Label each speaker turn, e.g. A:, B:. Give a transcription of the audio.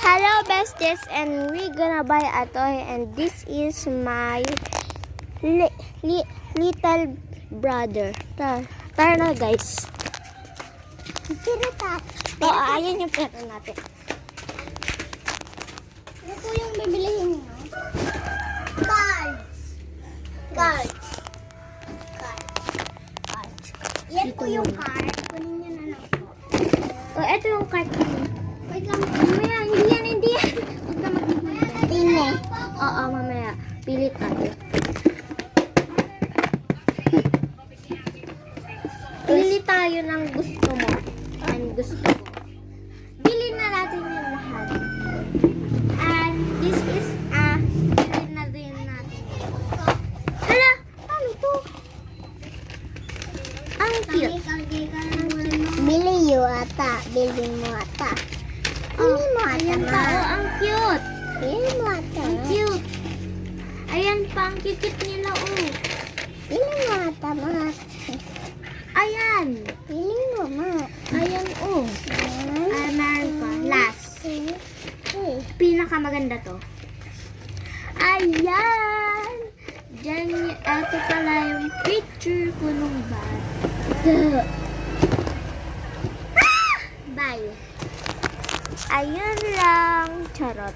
A: Hello besties, and we gonna buy a toy, and this is my little brother. Tara na guys. Ayan yung pera natin.
B: Ano po yung bibilihin nyo? Cards. Yan po yung card. Kunin nyo na lang po.
A: Ito yung card.
B: Wait lang.
A: Mamaya, hindi yan. Huwag na magpipili.
B: Tine.
A: Oo, mamaya. Pili tayo. Pili tayo ng gusto mo. Ang gusto mo. Pili na natin yung lahat. And this is pili na rin natin. Hala! Ano to? Ang cute.
B: Bili mo ata. Bili mo ata.
A: Ayan pa. Oh, ang cute.
B: Bili mo ata.
A: Ang cute. Ayan pa. Ang cute nila. Oh.
B: Bili mo ata, ma.
A: Ayan.
B: Bili mo, ma.
A: Ayan. Oh. Meron pa. Last. Pinakamaganda to. Ayan! Diyan, ito pala yung picture ko nung bata. Bye! Ayun lang. Charot.